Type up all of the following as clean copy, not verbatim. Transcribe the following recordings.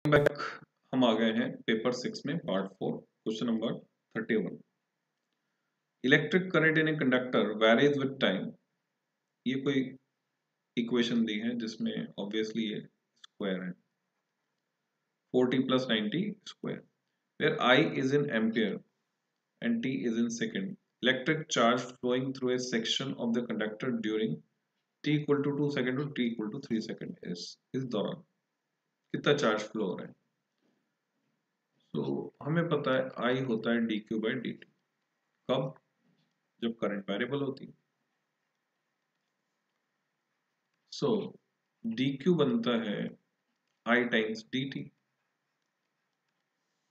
Back हम आ गए हैं पेपर 6 में part 4 question number 31। Electric current in a conductor varies with time. ये कोई इक्वेशन दी है जिसमें ऑब्वियसली ये स्क्वायर है 40 plus 90 square where I is in ampere and T is in second. Electric charge flowing through a section of the conductor during T equal to 2 second to T equal to 3 second is इस दौरान कितना charge flow हो रहा है। तो हमें पता है I होता है dq by dt। कब? जब करंट वेरिएबल होती है। सो dq बनता है I टाइम्स dt।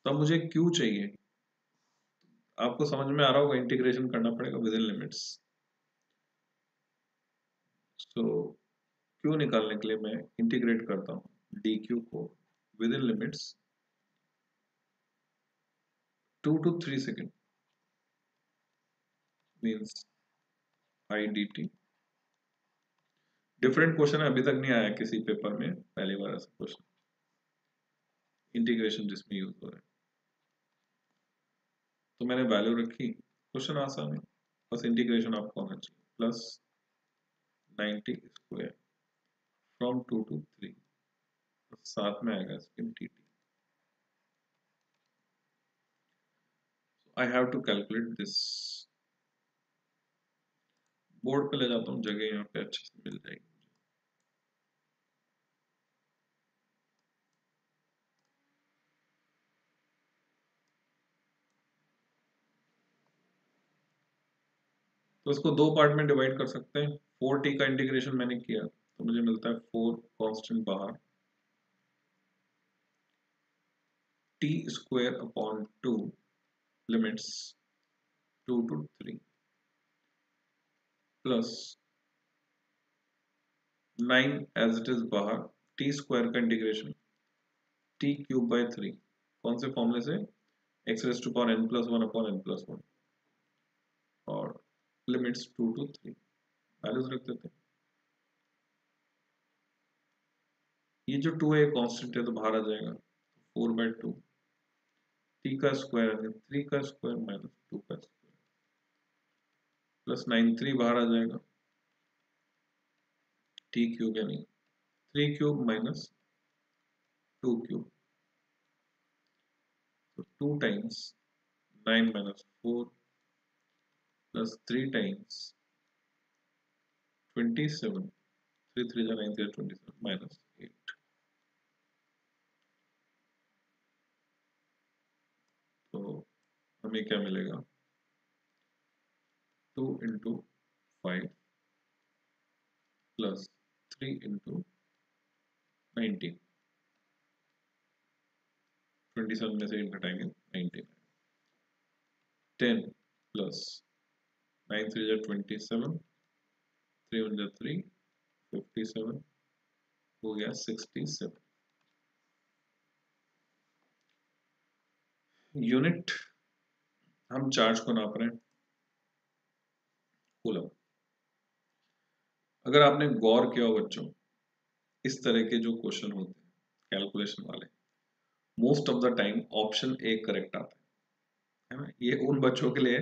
तब मुझे q चाहिए। आपको समझ में आ रहा होगा, इंटीग्रेशन करना पड़ेगा with in limits. So q निकालने के लिए मैं इंटीग्रेट करता हूँ dq को with in limits 2 to 3 second means I dt। Different question अभी तक नहीं आया किसी पेपर में, पहली बार ऐसा क्वेश्चन इंटीग्रेशन जिसमें यूज हो रहा है। तो मैंने वैल्यू रखी, क्वेश्चन आसान है, बस इंटीग्रेशन आपको आना चाहिए। प्लस 90 स्क्वायर फ्रॉम 2 to 3 साथ में आएगा spin T T. I have to calculate this. Board पे ले जाता हूँ, जगह यहाँ पे अच्छे से मिल जाएगी। तो इसको दो पार्ट में डिवाइड कर सकते हैं। 4t का इंटीग्रेशन मैंने किया तो मुझे मिलता है 4 कांस्टेंट बाहर t square upon 2 limits 2 to 3 plus 9 as it is बाहर t स्क्वायर का इंटीग्रेशन t क्यूब बाय 3। कौन से फॉर्मूले से? x raise to power n plus 1 upon n plus 1 और लिमिट्स 2 to 3 वैल्यूज रख देते हैं। ये जो 2 है कांस्टेंट है तो बाहर आ जाएगा 4 by 2 t का स्क्वायर है 3 का स्क्वायर माइनस 2 का स्क्वायर प्लस 9 3 बाहर आ जाएगा t क्यूब यानी 3 क्यूब माइनस 2 क्यूब तो 2 times 9 minus 4 plus 3 times 27 3 3 9 3 27 minus 8। तो हमें क्या मिलेगा 2 into 5 प्लस 3 into 90 27 में से 8 घटाएंगे 19 10 प्लस 9 3 27 3 1 3 57 हो गया 67 यूनिट। हम चार्ज को नाप रहे हैं कूलम। अगर आपने गौर किया हो बच्चों, इस तरह के जो क्वेश्चन होते हैं कैलकुलेशन वाले, most of the time option A correct आता है ना। ये उन बच्चों के लिए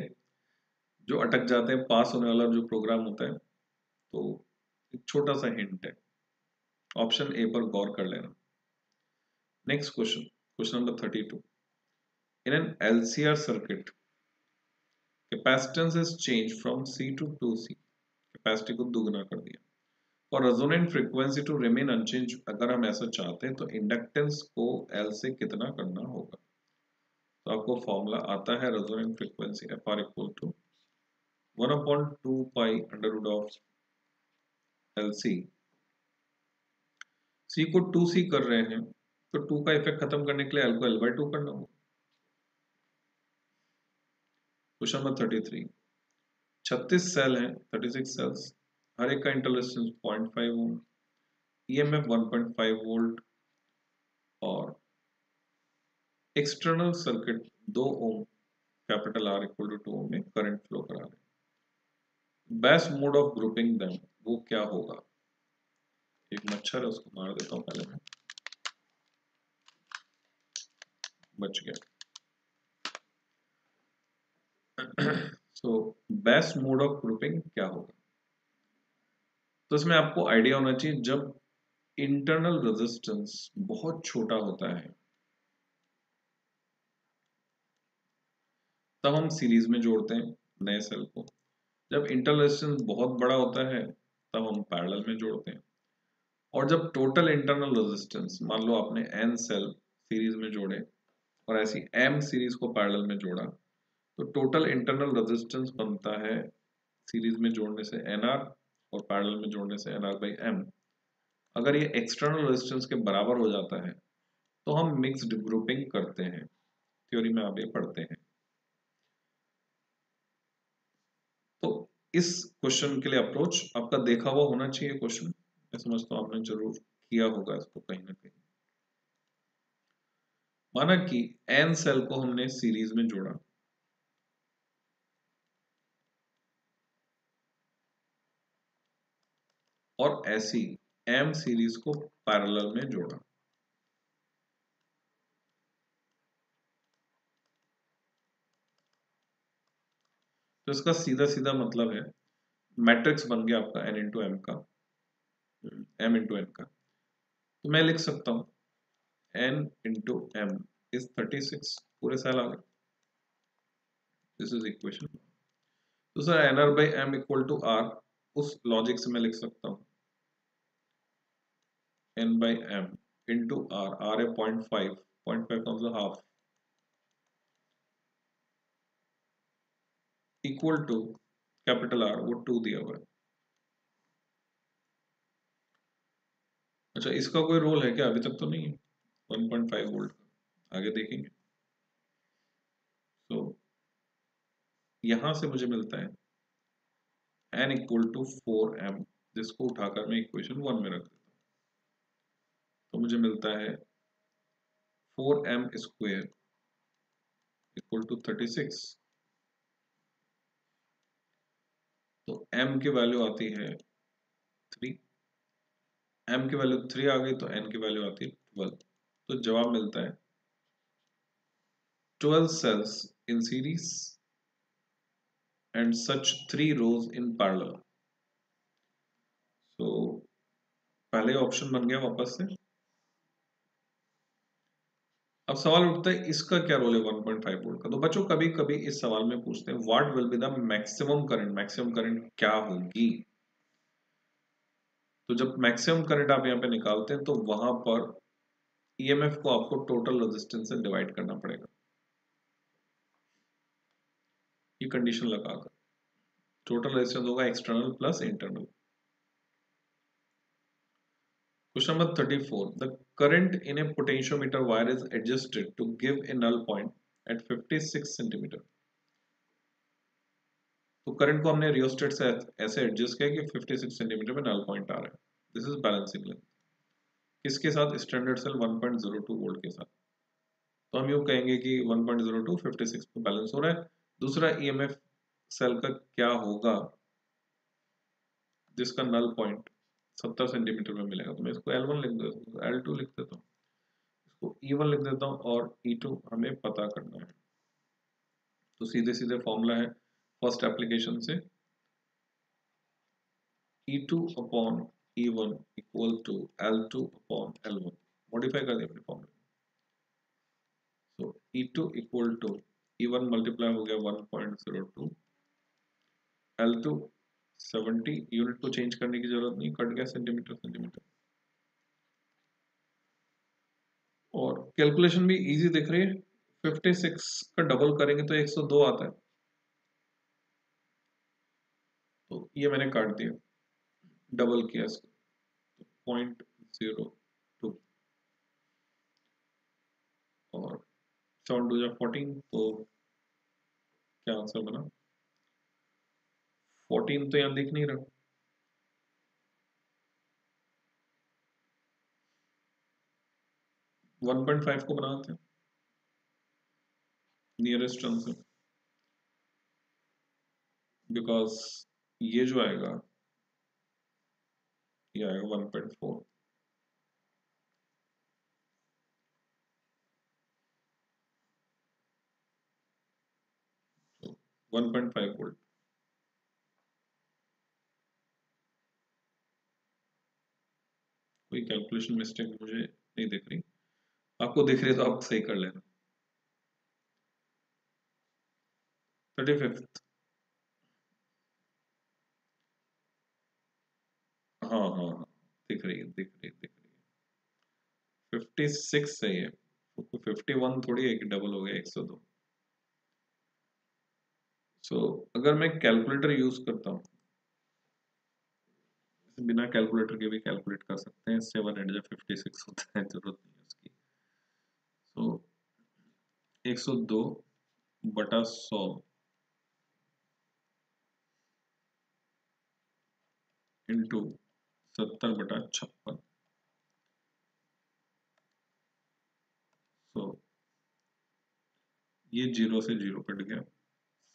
जो अटक जाते हैं, पास होने वाला जो प्रोग्राम होता है। तो एक छोटा सा हिंट है, ऑप्शन ए पर गौर कर लेना। Next question, question number 32। In an LCR circuit capacitance is change from C to 2C। Capacity को दुगना कर दिया और resonant frequency to remain unchange. अगर हम ऐसा चाहते हैं तो इंडक्टेंस को L से कितना करना होगा। तो आपको फॉर्मूला आता है resonant frequency FR equal to 1/2 pi under root of LC। C को 2C कर रहे हैं तो 2 का इफेक्ट खत्म करने के लिए L को L/2 करना होगा। Question number 33। 36 सेल हैं, 36 सेल्स, हर एक का inter resistance 0.5 ohm, EMF 1.5 volt और external circuit 2 ohm capital R equal to 2 ohm में करंट फ्लो करा रहे हैं। Best mode of grouping them वो क्या होगा? एक मच्छर है, उसको मार देता हूं पहले मैं। बच गया। So best mode of grouping क्या होगा? तो इसमें आपको आइडिया होना चाहिए, जब इंटरनल रेजिस्टेंस बहुत छोटा होता है तब हम सीरीज में जोड़ते हैं नए सेल को। जब इंटरनल रेजिस्टेंस बहुत बड़ा होता है तब हम पैरेलल में जोड़ते हैं। और जब टोटल इंटरनल रेजिस्टेंस, मान लो आपने n सेल सीरीज में जोड़े और ऐसी m सीरीज को पैरेलल में जोड़ा, तो टोटल इंटरनल रेजिस्टेंस बनता है सीरीज में जोड़ने से nr और पैरेलल में जोड़ने से nr/m। अगर ये एक्सटर्नल रेजिस्टेंस के बराबर हो जाता है तो हम मिक्स्ड ग्रुपिंग करते हैं। थ्योरी में आप ये पढ़ते हैं। तो इस क्वेश्चन के लिए अप्रोच आपका देखा हुआ होना चाहिए क्वेश्चन। मैं समझता हूँ आपने जरूर किया होगा इसको कहीं ना कहीं। माना कि n सेल को हमने सीरीज में जोड़ा और ऐसी m सीरीज को पैरेलल में जोड़ा। तो इसका सीधा सीधा मतलब है, मैट्रिक्स बन गया आपका n इंटू एम का, m इंटू n का। तो मैं लिख सकता हूं n इंटू m इज 36, पूरे सेल आ गए। This is equation. तो sir nr by m equal to r, उस लॉजिक से मैं लिख सकता हूं n by m into r है 0.5, 0.5 कौन सा half, equal to capital R, वो 2 दिया हुआ है। अच्छा, इसका कोई रोल है क्या? अभी तक तो नहीं है 1.5 वोल्ट का, आगे देखेंगे। तो यहां से मुझे मिलता है n इक्वल टू 4m, जिसको उठाकर मैं इक्वेशन 1 में रख देता हूँ। तो मुझे मिलता है 4m स्क्वेयर इक्वल टू 36। तो m की वैल्यू आती है 3, m की वैल्यू 3 आ गई तो n की वैल्यू आती है 12। तो जवाब मिलता है 12 cells in series and such 3 rows in parallel। तो पहले ऑप्शन बन गया वापस से। अब सवाल उठता है इसका क्या रोल है 1.5 वोल्ट का। तो बच्चों कभी कभी इस सवाल में पूछते हैं what will be the maximum current, maximum current क्या होगी। तो जब मैक्सिमम करंट आप यहाँ पे निकालते हैं तो वहां पर ईएमएफ को आपको टोटल रेजिस्टेंस से डिवाइड करना पड़ेगा, ये कंडीशन लगाकर। टोटल रेजिस्टेंस होगा external plus internal. Question number 34. The current in a potentiometer wire is adjusted to give a null point at 56 centimeter. तो करंट को हमने रियोस्टेट से ऐसे एडजस्ट किया कि 56 सेंटीमीटर में नल पॉइंट आ रहा है। This is balancing length. किसके साथ? स्टैंडर्ड सेल 1.02 वोल्ट के साथ। तो हम यूं कहेंगे कि 1.02 56 पे बैलेंस हो रहा है। दूसरा ईएमएफ सेल का क्या होगा जिसका नल पॉइंट 70 सेंटीमीटर में मिलेगा? तो मैं इसको L1 लिख देता हूँ, L2 लिख देता हूँ, इसको E1 लिख देता हूँ और E2 हमें पता करना है। तो सीधे सीधे फॉर्मूला है फर्स्ट एप्लीकेशन से, E2 upon E1 equal to L2 upon L1। Modify कर दिया अपने formula. So E2 equal to E1 multiply हो गया 1.02, L2 70, यूनिट को चेंज करने की जरूरत नहीं, कट गया सेंटीमीटर सेंटीमीटर। और कैलकुलेशन भी इजी दिख रही है, 56 का डबल करेंगे तो 102 आता है। तो ये मैंने काट दिया, डबल किया इसको, 0.02 और 7 2 14, तो क्या आंसर बना? 14 तो यहाँ दिख नहीं रहा। 1.5 को बनाते हैं नियरेस्ट आंसर, बिकॉज ये जो आएगा ये आएगा 1.4। 1.5 वोल्ट। कोई कैलकुलेशन मिस्टेक मुझे नहीं दिख रही, आपको दिख रही है तो आप सही कर लेना। 35th, हाँ हाँ हाँ, दिख रही है दिख रही है दिख रही है। 56 सही है, 51 थोड़ी है कि डबल हो गया 102। सो अगर मैं कैलकुलेटर यूज करता हूँ, बिना कैलकुलेटर के भी कैलकुलेट कर सकते हैं, 7 8 56 होता है, जरूरत नहीं है उसकी। सो 102/100 इंटू 70/56। सो ये 0 से 0 कट गया,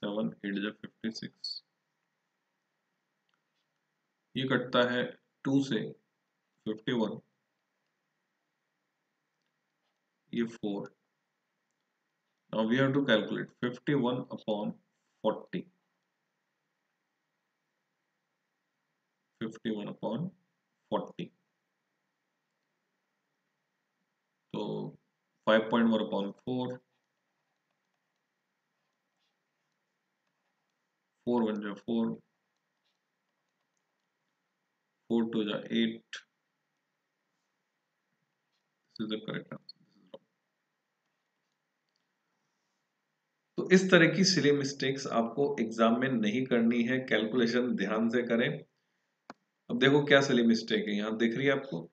7 8 56। ये कटता है 2 से 51, ये 4। Now we have to calculate 51/40, 51/40, तो 5.1/4, 4 1 जा 4, 4 2 जा 8। This is the correct answer. तो इस तरह की सिली मिस्टेक्स आपको एग्जाम में नहीं करनी है, कैलकुलेशन ध्यान से करें। अब देखो क्या सिली मिस्टेक है, यहां दिख रही है आपको।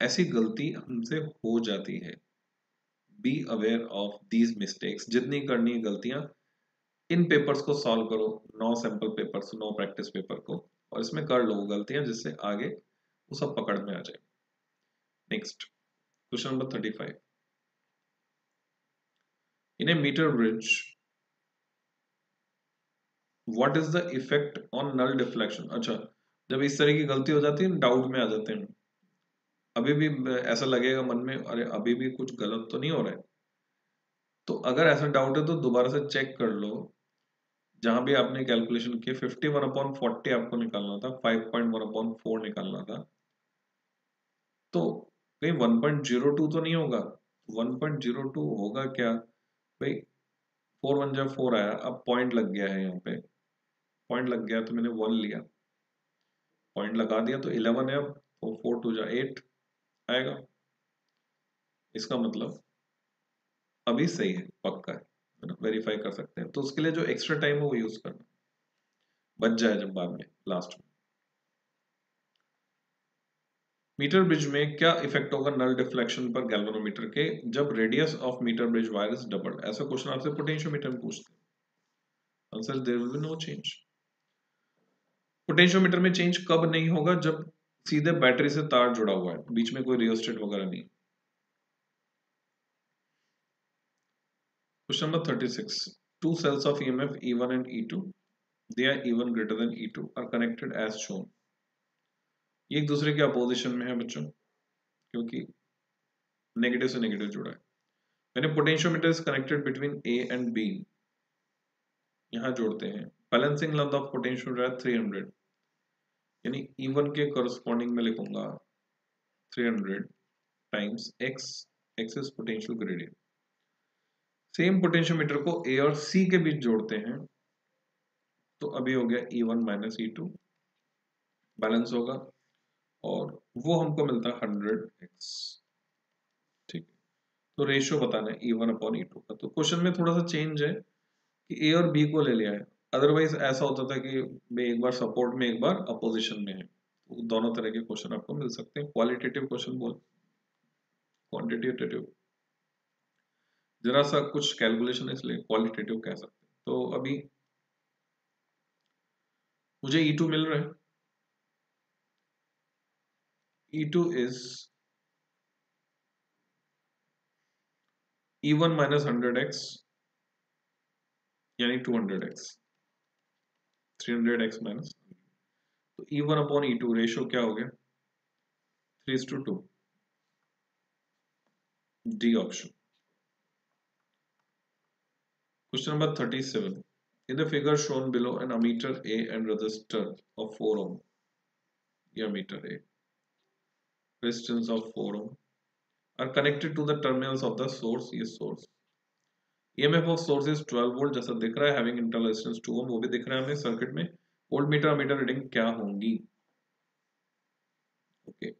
ऐसी गलती हमसे हो जाती है, be aware of these mistakes. जितनी करनी है गलतियां, इन पेपर्स को सॉल्व करो, 9 सैंपल पेपर्स, 9 प्रैक्टिस पेपर को, और इसमें कर लो गलतियां, जिससे आगे वो सब पकड़ में आ जाए। Next question number 35। In a metre bridge what is the effect on null deflection. अच्छा, जब इस तरह की गलती हो जाती है, डाउट में आ जाते हैं, अभी भी ऐसा लगेगा मन में, अरे अभी भी कुछ गलत तो नहीं हो रहा है। तो अगर ऐसा डाउट है तो दोबारा से चेक कर लो, जहां भी आपने कैलकुलेशन किया 51/40 आपको निकालना था, 5.1/4 निकालना था, तो कहीं 1.02 तो नहीं होगा। 1.02 होगा क्या भाई, 4 1 जा 4 आया, अब पॉइंट लग गया है, यहाँ पे पॉइंट लग गया तो मैंने 1 लिया, पॉइंट लगा दिया तो 11 है, अब तो 4 2 जा 8 आएगा। इसका मतलब अभी सही है, पक्का है ना, वेरीफाई कर सकते हैं। तो उसके लिए जो एक्स्ट्रा टाइम है वो यूज करना, बच जाए जब बाद में लास्ट में। मीटर ब्रिज में क्या इफेक्ट होगा नल डिफ्लेक्शन पर गैल्वेनोमीटर के, जब radius of metre bridge wire is doubled. ऐसा क्वेश्चन आपसे पोटेंशियोमीटर में पूछते हैं, answer there will be no change. Potentiometer में चेंज कब नहीं होगा, जब सीधे बैटरी से तार जुड़ा हुआ है, बीच में कोई रियोस्टेट वगैरह नहीं। Question number 36। Two cells of EMF E1 and E2, they are E1 greater than E2 are connected as shown। ये एक दूसरे के अपोजिशन में है बच्चों, क्योंकि नेगेटिव से नेगेटिव जुड़ा है। मैंने potentiometer is connected between A and B, यहां जोड़ते हैं। बैलेंसिंग लेंथ ऑफ पोटेंशियोमीटर है 300, यानी E1 के करस्पॉन्डिंग में लिखूंगा 300 times x, x is potential gradient. Same potentiometer को ए और सी के बीच जोड़ते हैं, तो अभी हो गया E1 माइनस E2, बैलेंस होगा, और वो हमको मिलता है 100x। ठीक है, तो रेशियो बताना है E1/E2 का। तो क्वेश्चन में थोड़ा सा चेंज है कि ए और बी को ले लिया है, अदरवाइज ऐसा होता था कि एक बार सपोर्ट में एक बार अपोजिशन में है। तो दोनों तरह के क्वेश्चन आपको मिल सकते हैं, क्वालिटेटिव क्वेश्चन बोल, क्वांटिटेटिव जरा सा कुछ कैलकुलेशन है, इसलिए क्वालिटेटिव कह सकते हैं। तो अभी मुझे E2 मिल रहा है, E2 is E1 minus 100x, यानी 200x, 300x माइनस, तो E1/E2 रेशियो क्या हो गया, 3:2, D option. Question number 37. In the figure shown below, an ammeter A and resistor of 4 ohm, ये ammeter A, resistance of 4 ohm, are connected to the terminals of the source, ये source. EMF of source is 12 volt जैसा दिख रहा है, having internal resistance 2 ohm, वो भी दिख रहा है हमें सर्किट में. वोल्टमीटर अमीटर रीडिंग क्या होंगी? ओके,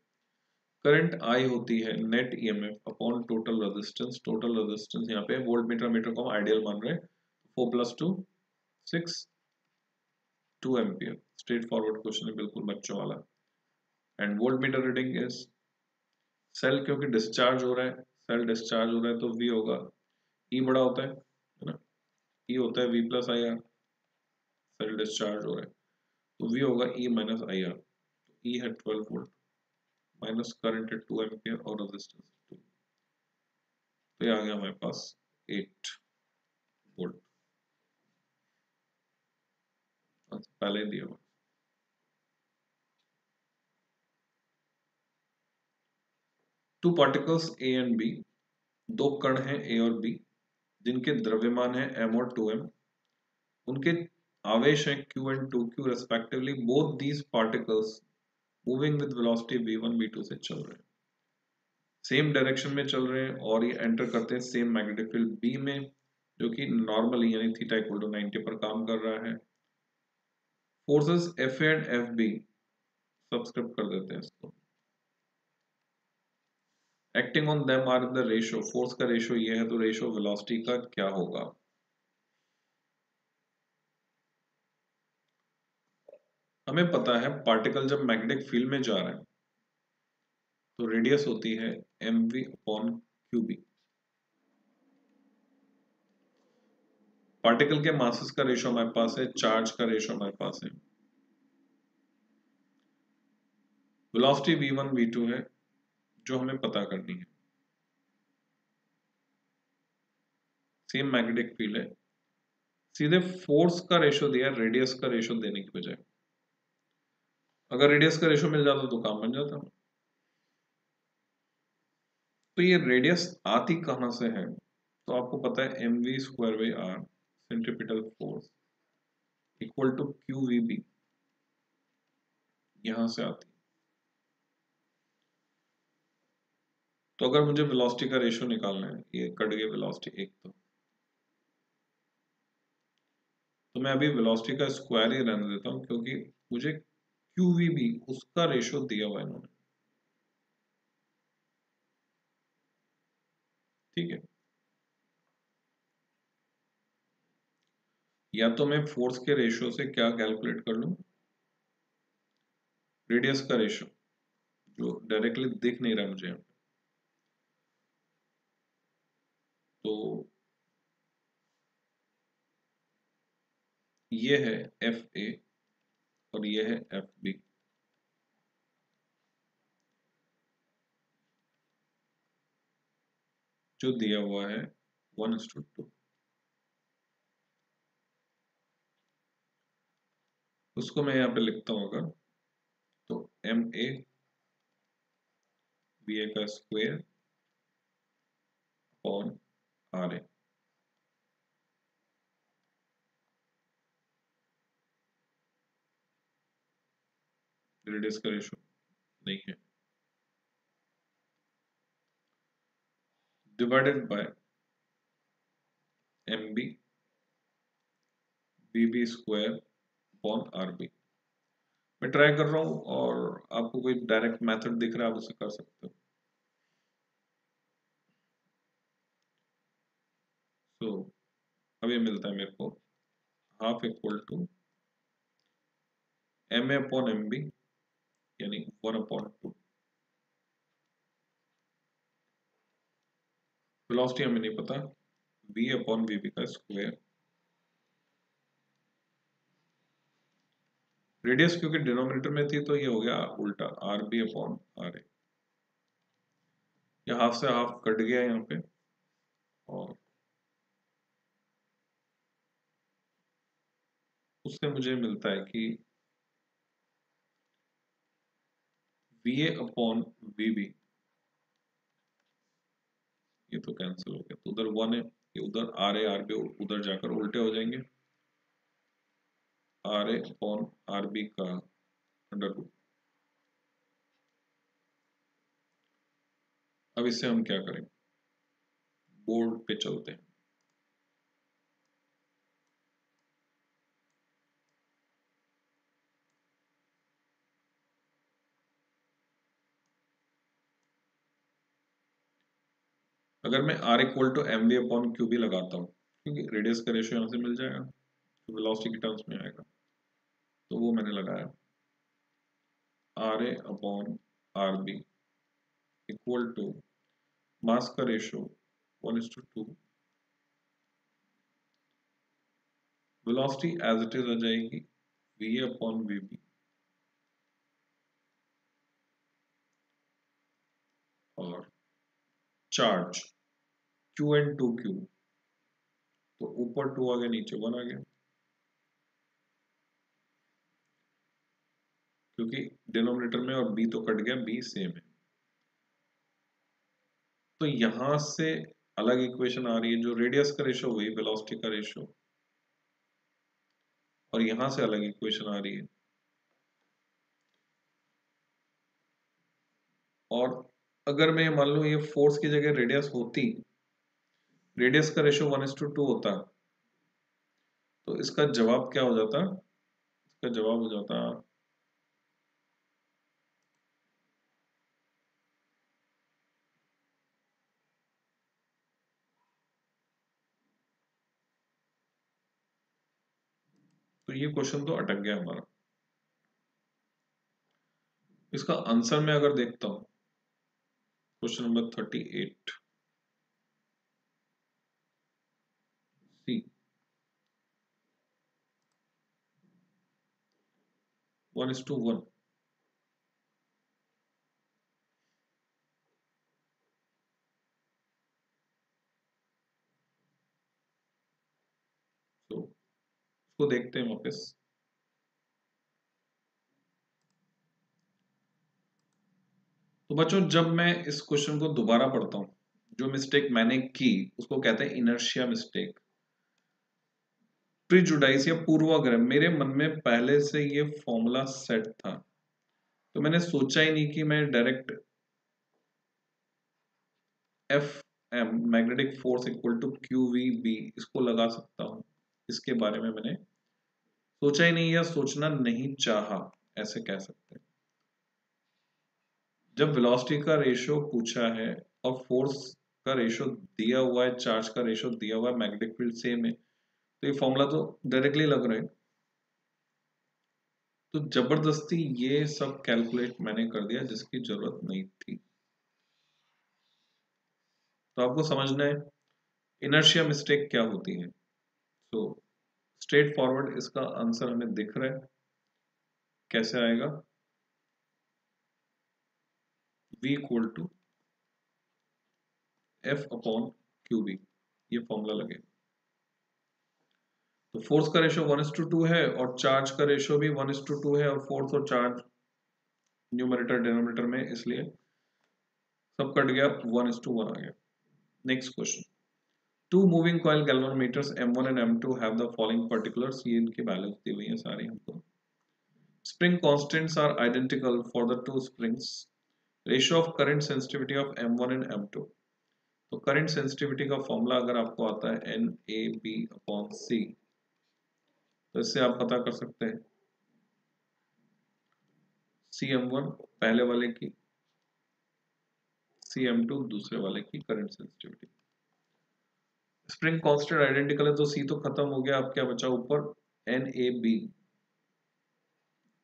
करंट आई होती है net EMF upon total resistance. Total resistance यहाँ पे वोल्टमीटर मीटर को हम आइडियल मान रहे हैं. 4 + 2 6 2 एम्पियर. स्ट्रेट फॉरवर्ड क्वेश्चन है, बिल्कुल बच्चों वाला. And voltmeter reading is cell, क्योंकि डिस्चार्ज हो रहा है, सेल डिस्चार्ज हो रहा है तो वी होगा, ई बड़ा होता है ना, ई होता है V plus I R. Cell discharge हो रहा है तो वी होगा ई माइनस आई आर. ई है 12 वोल्ट माइनस करंट है 2 एम्पियर और रेजिस्टेंस 2, तो ये आ गया हमारे पास 8 वोल्ट. पहले दिया हुआ. Two particles A and B, दो कण हैं ए और बी जिनके द्रव्यमान है m और 2m. उनके आवेश हैं q and 2q respectively. Both these particles moving with velocity v1 v2 से चल रहे हैं, सेम डायरेक्शन में चल रहे हैं और ये एंटर करते हैं सेम मैग्नेटिक फील्ड b में, जो कि नॉर्मली यानी थीटा इक्वल टू 90 पर काम कर रहा है. Forces F and FB subscribe कर देते हैं इसको. Acting on them are in the ratio, force का रेशियो ये है तो रेशियो वेलोसिटी का क्या होगा? हमें पता है पार्टिकल जब मैग्नेटिक फील्ड में जा रहा है तो रेडियस होती है mv अपॉन qb. पार्टिकल के मासेस का रेशियो हमारे पास है, चार्ज का रेशियो हमारे पास है. वेलोसिटी v1 v2 है जो हमें पता करनी है. सेम मैग्नेटिक फील्ड है, सीधे फोर्स का रेशियो दिया, रेडियस का रेशियो देने की बजाय. अगर रेडियस का रेशियो मिल जाता तो काम बन जाता. तो ये रेडियस आती कहां से है? तो आपको पता है mv² r centripetal force equal to qvb, यहां से आती. तो अगर मुझे वेलोसिटी का रेशियो निकालना है, ये कट गई वेलोसिटी एक, तो मैं अभी वेलोसिटी का स्क्वायर ही रहने देता हूं क्योंकि मुझे qvb उसका रेशियो दिया हुआ है इन्होंने. ठीक है, या तो मैं फोर्स के रेशियो से क्या कैलकुलेट कर लूं, रेडियस का रेशियो, जो डायरेक्टली दिख नहीं रहा मुझे यहाँ पे. तो ये है FA और ये है FB. जो दिया हुआ है 1:2. उसको मैं यहाँ पे लिखता हूँ अगर, तो MA BA का स्क्वायर अपॉन RA. रेडियस का रेशियो नहीं है, divided by MB BB square upon RB. मैं ट्राई कर रहा हूँ और आपको कोई डायरेक्ट मेथड दिख रहा है आप उसे कर सकते हो. सो अब ये मिलता है मेरे को half equal to MA upon MB यानी 1/2. वेलोसिटी हमें नहीं पता, V अपॉन VB का स्क्वायर. रेडियस क्योंकि डिनोमिनेटर में थी तो ये हो गया उल्टा RB अपॉन RA. ये हाफ से हाफ कट गया यहाँ पे और उससे मुझे मिलता है कि VA अपॉन VB ये तो कैंसिल हो गया, तो उधर 1 है, ये उधर आर ए आर बी उधर जाकर उल्टे हो जाएंगे, R A upon R B का अंडर रूट। अब इससे हम क्या करें, बोर्ड पे चलते हैं। अगर मैं r equal to M V upon Q B लगाता हूँ, क्योंकि रेडियस का रेशियो यहाँ से मिल जाएगा तो वेलोसिटी के टर्म्स में आएगा, तो वो मैंने लगाया R A upon R B equal to mass का ratio 1:2, velocity as it is आ जाएगी V A upon V B, और charge Q and two Q, तो ऊपर 2 आ गया नीचे 1 आ गया, क्योंकि डिनोमिनेटर में और b तो कट गया, b सेम है। तो यहां से अलग इक्वेशन आ रही है, जो रेडियस का रेशियो वही वेलोसिटी का रेशियो, और यहां से अलग इक्वेशन आ रही है, और अगर मैं मान लूं ये फोर्स की जगह रेडियस होती, रेडियस का रेशियो 1:2 होता, तो इसका जवाब क्या हो जाता, इसका जवाब हो जाता तो ये क्वेश्चन तो अटक गया हमारा। इसका आंसर मैं अगर देखता हूं, क्वेश्चन नंबर 38 सी 1:1, तो उसको देखते हैं वापस। तो बच्चों जब मैं इस क्वेश्चन को दोबारा पढ़ता हूं, जो मिस्टेक मैंने की उसको कहते हैं इनर्शिया मिस्टेक, प्रीजुडाइस या पूर्वाग्रह। मेरे मन में पहले से ये फॉर्मूला सेट था, तो मैंने सोचा ही नहीं कि मैं direct F M magnetic force equal to Q V B इसको लगा सकता हूं। इसके बारे में मैंने सोचा ही नहीं या सोचना नहीं चाहा, ऐसे कह सकते हैं। जब वेलोसिटी का रेशियो पूछा है और फोर्स का रेशियो दिया हुआ है, चार्ज का रेशियो दिया हुआ है, मैग्नेटिक फील्ड सेम है, तो ये फॉर्मूला तो डायरेक्टली लग रहा है। तो जबरदस्ती ये सब कैलकुलेट मैंने कर दिया जिसकी जरूरत नहीं थी। तो आपको समझना है इनर्शिया मिस्टेक क्या होती है। तो स्ट्रेट फॉरवर्ड इसका आंसर हमें दिख रहा है, कैसे आएगा, v equal to F upon Q B, ये फॉर्मूला लगेगा। तो फोर्स का रेशियो 1:2 है और चार्ज का रेशियो भी 1:2 है, और फोर्स और चार्ज न्यूमरेटर डिनोमिनेटर में, इसलिए सब कट गया, 1:1 आ गया। Next question, two moving coil galvanometers M1 and M2 have the following particulars, ये इनकी वैल्यूज दी हुई है सारी हमको। Spring constants are identical for the two springs, ratio of current sensitivity of M1 and M2। तो करंट सेंसिटिविटी का formula अगर आपको आता है NAB अपॉन C, तो इससे आप पता कर सकते हैं CM1 पहले वाले की, CM2 दूसरे वाले की current sensitivity. Spring constant identical है तो C तो खत्म हो गया, अब क्या बचा ऊपर, NAB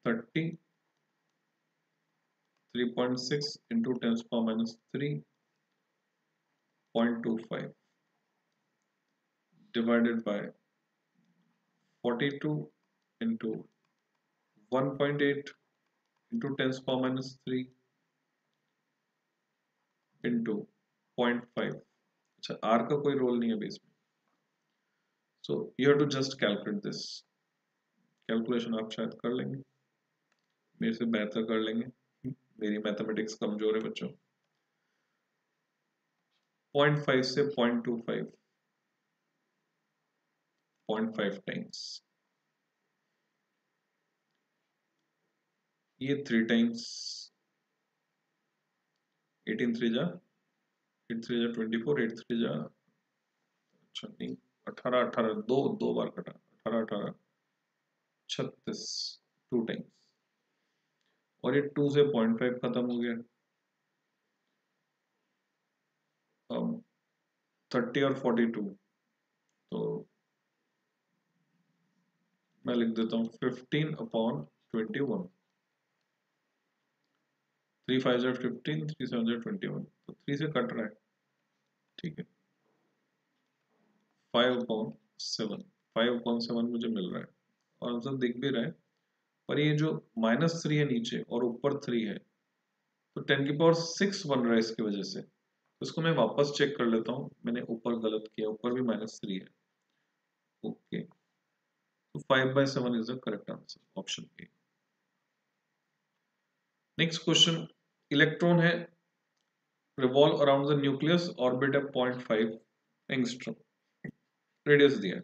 30 3.6 into 10⁻³ divided by 42 into 1.8 into 10⁻³ into 0.5। अच्छा, R का कोई रोल नहीं है बेस में, so you have to just calculate this. Calculation आप शायद कर लेंगे, मेरे से बेहतर कर लेंगे, मेरी मैथमेटिक्स कमजोर है बच्चों। 0.5 से 0.25 0.5 टाइम्स, ये 3 टाइम्स 18 3 जा 8 3 जा 24 8 3 जा, अच्छा नहीं 18 18 दो बार कटा 18 18 36 2 टाइम्स, और ये 2 से 0.5 खत्म हो गया। अब 30 और 42, तो मैं लिख देता हूँ 15/21, 3 5 जा 15 3 7 जा 21, तो 3 से कट रहा है, ठीक है। 5/7 5/7 मुझे मिल रहा है, और आंसर दिख भी रहा है, पर ये जो -3 है नीचे और ऊपर 3 है, तो 10⁶ बन रहा है इसकी वजह से। तो इसको मैं वापस चेक कर लेता हूँ, मैंने ऊपर गलत किया, ऊपर भी -3 है, ओके। तो 5/7 is the correct answer, option A. Next question, electron है, revolve around the nucleus, orbit है 0.5 एंगस्ट्रॉम, रेडियस दिया है,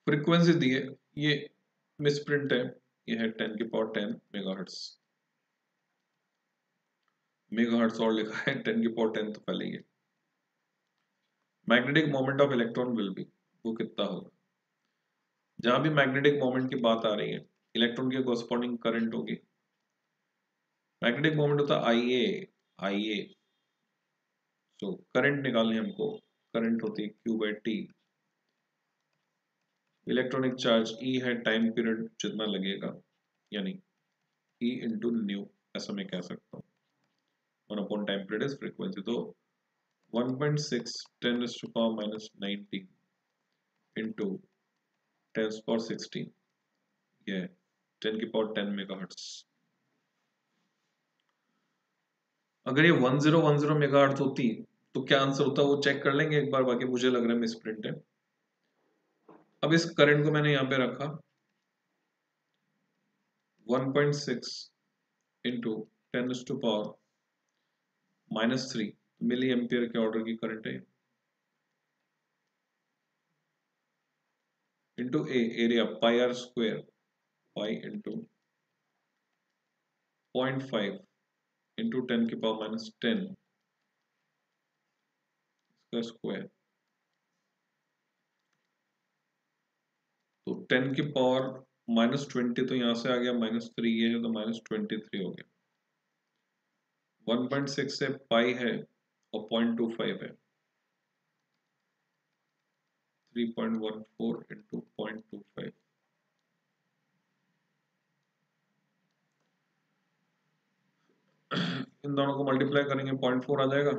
फ्रीक्वेंसी दी है, ये मिसप्रिंट है, ये है 10⁻10 मेगाहर्ट्ज, मेगाहर्ट्ज और लिखा है 10⁻10 तो पहले ही है। Magnetic moment of electron will be, वो कितना होगा, जहां भी मैग्नेटिक मोमेंट की बात आ रही है, इलेक्ट्रॉन के कॉरस्पॉन्डिंग करंट होगी। मैग्नेटिक मोमेंट होता है IA, तो करंट निकालने हमको, करंट होती है Q/T, इलेक्ट्रॉनिक चार्ज E है, टाइम पीरियड जितना लगेगा, यानी E इंटू न्यू, ऐसा मैं कह सकता हूँ, 1 टाइम पीरियड इज फ्रीक्वेंसी, तो 1.6 10⁻⁻19 इंटू 10⁻16, ये 10⁻10 मेगाहर्ट्ज। अगर ये 1010 मेगाहर्ट्ज होती तो क्या आंसर होता, वो चेक कर लेंगे एक बार, बाकी मुझे लग रहा है मिसप्रिंट है। अब इस करंट को मैंने यहाँ पे रखा 1.6 इंटू 10⁻³ मिली एम्पियर के ऑर्डर की करंट है, into area πr² pi into 0.5 into 10⁻10 इसका स्क्वायर, तो 10⁻⁻20 तो यहाँ से आ गया, -3 ये है, तो -23 हो गया। 1.6 से पाई है और 0.25 है, 3.14 इंटू 0.25, इन दोनों को मल्टीप्लाई करेंगे 0.4 आ जाएगा,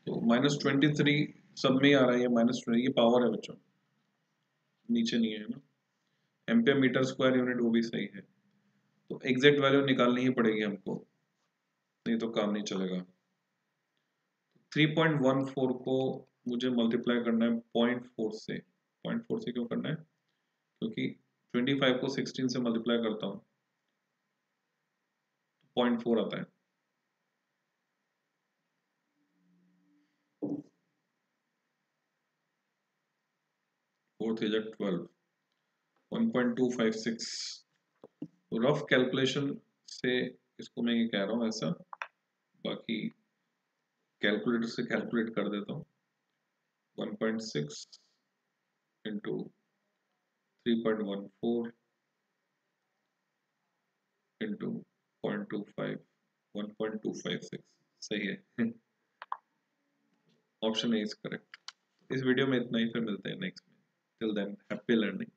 तो -23 सब में ही आ रहा है, ये -20, ये पावर है बच्चों, नीचे नहीं है ना, एम्पियर मीटर स्क्वायर यूनिट वो भी सही है, तो एग्जैक्ट वैल्यू निकालनी ही पड़ेगी हमको, नहीं तो काम नहीं चलेगा। 3.14 को मुझे मल्टीप्लाई करना है 0.4 से, 0.4 से क्यों करना है, क्योंकि 25 को 16 से मल्टीप्लाई करता हूँ, 0.4 आता है, 4 3 जा 12, 1.256, तो रफ कैलकुलेशन से इसको मैं ये कह रहा हूँ ऐसा, बाकी कैलकुलेटर से कैलकुलेट कर देता हूँ, 1.6 इंटू 3.14 इंटू 0.25 1.256, सही है, ऑप्शन ए इज करेक्ट। इस वीडियो में इतना ही, फिर मिलते हैं नेक्स्ट में, टिल देन हैप्पी लर्निंग।